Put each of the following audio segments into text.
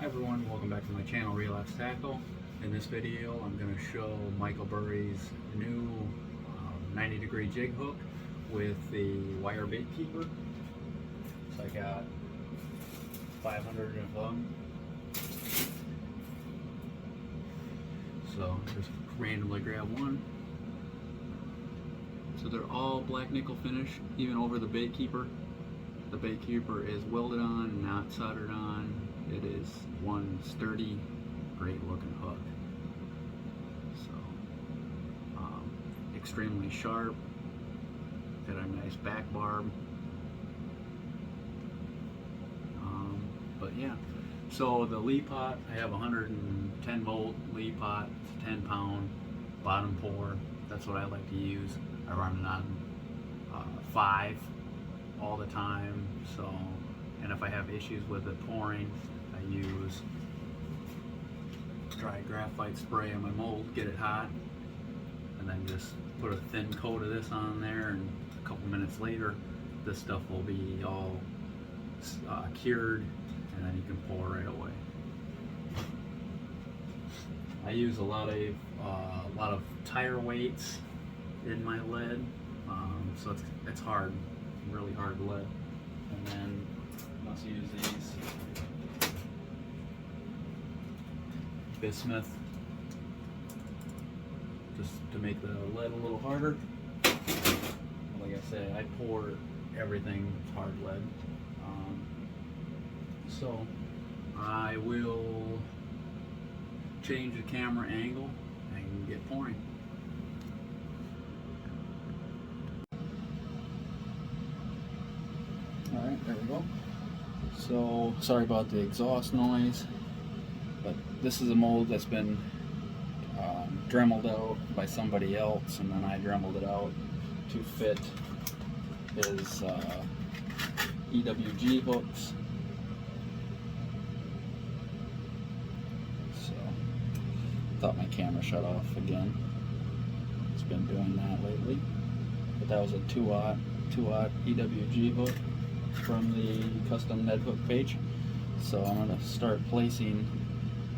Hi everyone, welcome back to my channel, Relapse Tackle. In this video I'm going to show Michael Burry's new 90-degree jig hook with the wire bait keeper. So I got 500 of them. So just randomly grab one. So they're all black nickel finish, even over the bait keeper. The bait keeper is welded on, not soldered on. It is one sturdy, great looking hook. So, extremely sharp, got a nice back barb. But yeah, so the lee pot, I have 110 volt lee pot, it's 10 pound bottom pour. That's what I like to use. I run it on 5 all the time. So, and if I have issues with it pouring, I use dry graphite spray on my mold, get it hot, and then just put a thin coat of this on there, and a couple minutes later this stuff will be all cured, and then you can pour right away. I use a lot of tire weights in my lead, so it's hard, really hard lead. And then I also use these bismuth just to make the lead a little harder. Like I said, I pour everything hard lead. So I will change the camera angle and get pouring. Alright, there we go. So, sorry about the exhaust noise, but this is a mold that's been dremeled out by somebody else, and then I dremeled it out to fit his EWG hooks. So, thought my camera shut off again. It's been doing that lately. But that was a 2-aught EWG hook from the custom Ned hook page. So I'm going to start placing,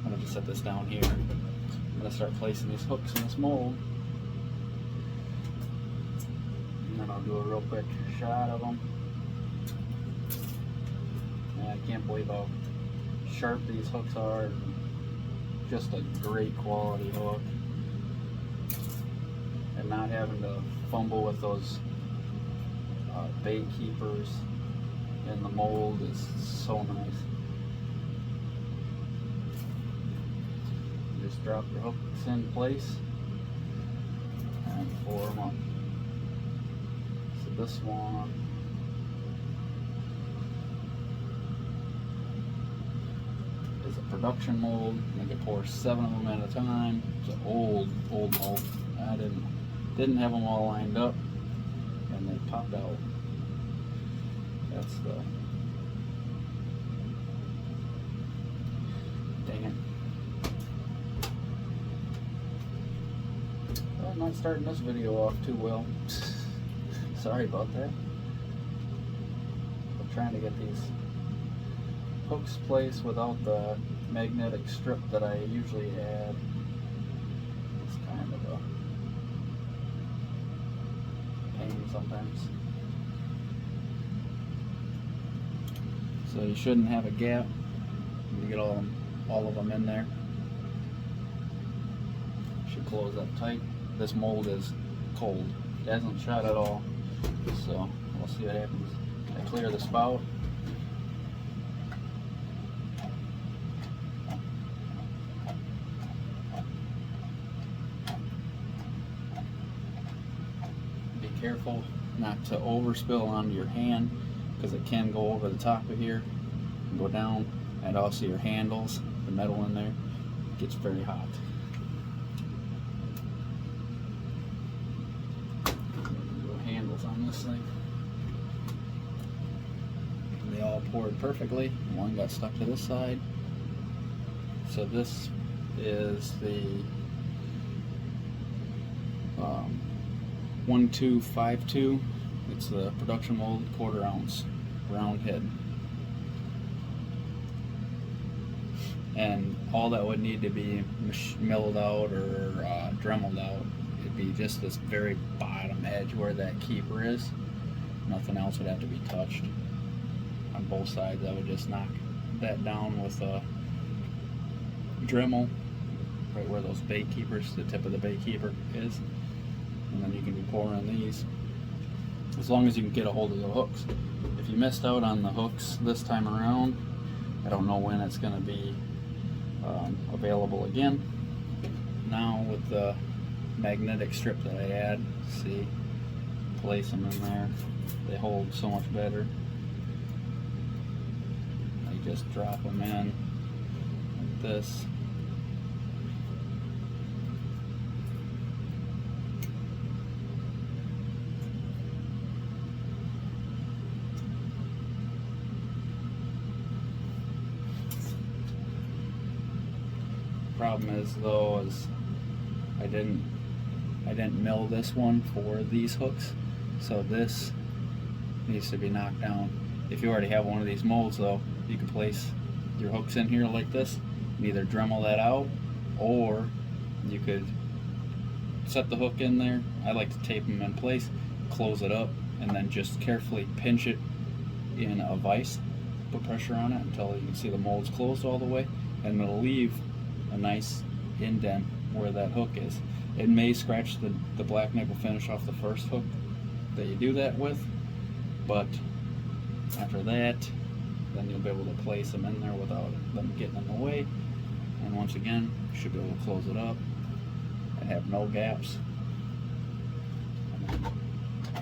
I'm going to set this down here. I'm going to start placing these hooks in this mold, and then I'll do a real quick shot of them. And I can't believe how sharp these hooks are. Just a great quality hook, and not having to fumble with those bait keepers in the mold is so nice. Just drop your hooks in place and pour them up. So this one is a production mold. I can pour 7 of them at a time. It's an old mold. I didn't have them all lined up, and they popped out. That's the, dang it. Well, I'm not starting this video off too well. Sorry about that. I'm trying to get these hooks placed without the magnetic strip that I usually add. It's kind of a pain sometimes. So you shouldn't have a gap. You get all of them in there. Should close up tight. This mold is cold. It hasn't shot at all. So we'll see what happens. I clear the spout. Be careful not to overspill onto your hand, because it can go over the top of here and go down, and also your handles, the metal in there, gets very hot. Handles on this thing. And they all poured perfectly. One got stuck to this side. So this is the 1252. It's the production mold, 1/4 ounce round head. and all that would need to be milled out or dremeled out. It'd be just this very bottom edge where that keeper is. Nothing else would have to be touched on both sides. I would just knock that down with a Dremel right where those bait keepers, the tip of the bait keeper is, and then you can be pouring these as long as you can get a hold of the hooks. If you missed out on the hooks this time around, I don't know when it's going to be available again. Now with the magnetic strip that I add, see, place them in there, they hold so much better. I just drop them in like this. Problem is though is I didn't mill this one for these hooks, so this needs to be knocked down. If you already have one of these molds though, you can place your hooks in here like this and either Dremel that out, or you could set the hook in there. I like to tape them in place, close it up, and then just carefully pinch it in a vise, put pressure on it until you can see the mold's closed all the way, and it'll leave a nice indent where that hook is. It may scratch the black nickel finish off the first hook that you do that with, but after that, then you'll be able to place them in there without them getting in the way. And once again, you should be able to close it up and have no gaps. And then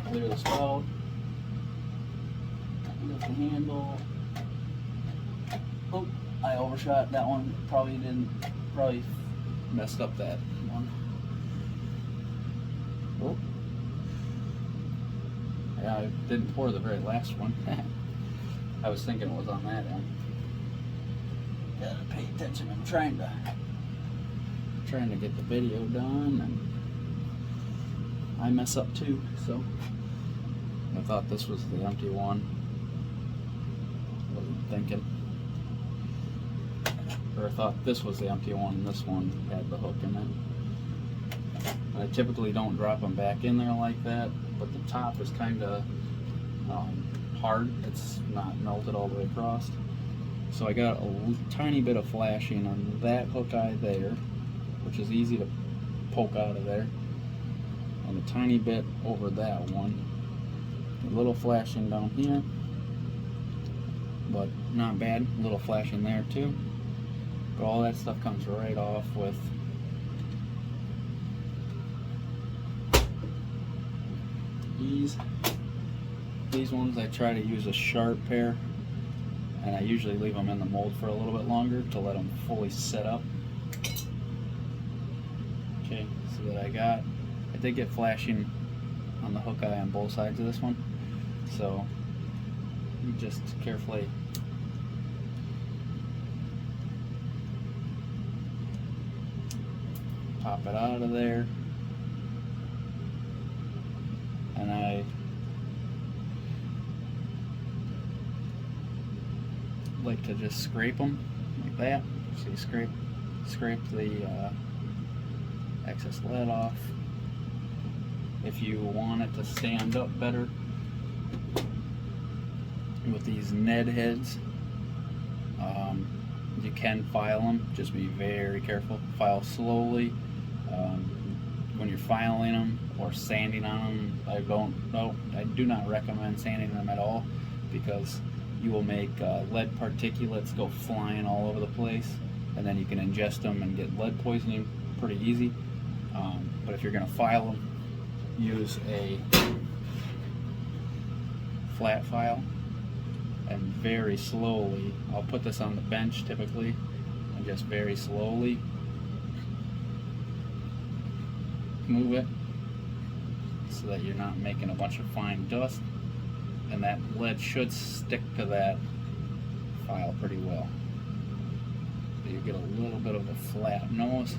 clear the spout, lift the handle. Oh, I overshot that one. Probably messed up that one. Oh. Yeah, I didn't pour the very last one. I was thinking it was on that end. Gotta pay attention. I'm trying to get the video done, and I mess up too. So I thought this was the empty one. Wasn't thinking. Or I thought this was the empty one and this one had the hook in it. I typically don't drop them back in there like that, but the top is kind of hard. It's not melted all the way across. So I got a tiny bit of flashing on that hook eye there, which is easy to poke out of there, and a tiny bit over that one. A little flashing down here, but not bad. A little flashing there too. But all that stuff comes right off with ease. These ones I try to use a sharp pair, and I usually leave them in the mold for a little bit longer to let them fully set up. Okay, so that I did get flashing on the hook eye on both sides of this one, so you just carefully pop it out of there, and I like to just scrape them like that. See, scrape the excess lead off. If you want it to stand up better with these Ned heads, you can file them. Just be very careful. File slowly. When you're filing them or sanding on them, I do not recommend sanding them at all, because you will make lead particulates go flying all over the place, and then you can ingest them and get lead poisoning pretty easy. But if you're going to file them, use a flat file, and very slowly. I'll put this on the bench typically, and just very slowly move it so that you're not making a bunch of fine dust, and that lead should stick to that file pretty well. So you get a little bit of a flat nose.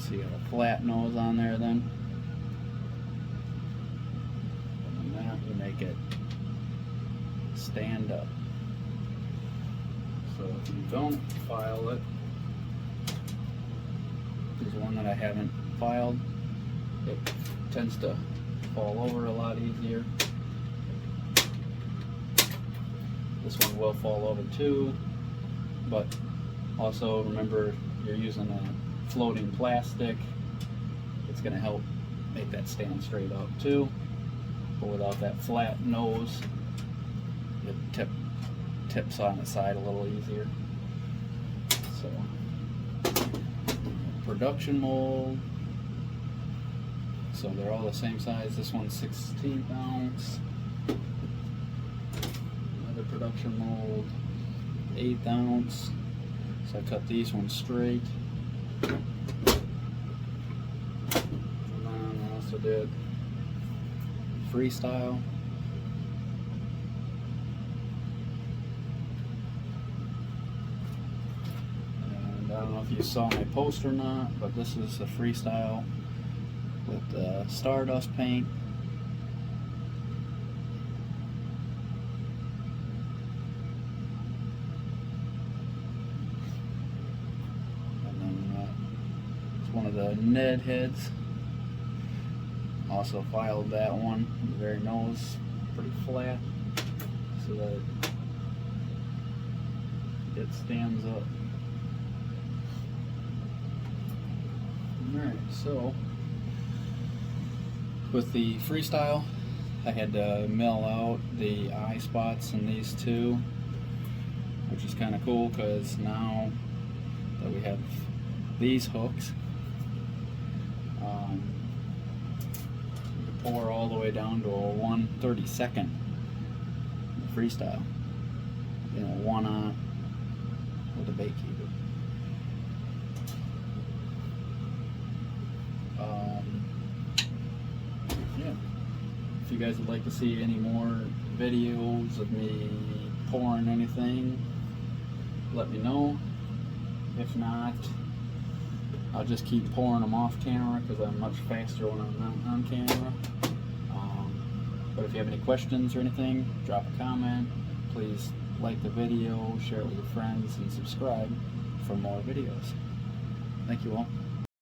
So you got a flat nose on there then. And that you make it stand up. So if you don't file it, there's one that I haven't filed. It tends to fall over a lot easier. This one will fall over too, but also remember you're using a floating plastic. It's going to help make that stand straight up too, but without that flat nose, it tips on the side a little easier. So production mold, so they're all the same size. This one's 16 ounce. Another production mold, 8 ounce. So I cut these ones straight. And then I also did freestyle. And I don't know if you saw my post or not, but this is a freestyle with Stardust paint. And then it's one of the Ned heads. Also filed that one. The very nose, pretty flat, so that it stands up. Alright, so with the freestyle, I had to mill out the eye spots in these two, which is kind of cool because now that we have these hooks, you can pour all the way down to a 1/32 freestyle. You know, one on with a bait keeper. Yeah. If you guys would like to see any more videos of me pouring anything, let me know. If not, I'll just keep pouring them off camera because I'm much faster when I'm not on camera. But if you have any questions or anything, drop a comment. Please like the video, share it with your friends, and subscribe for more videos. Thank you all.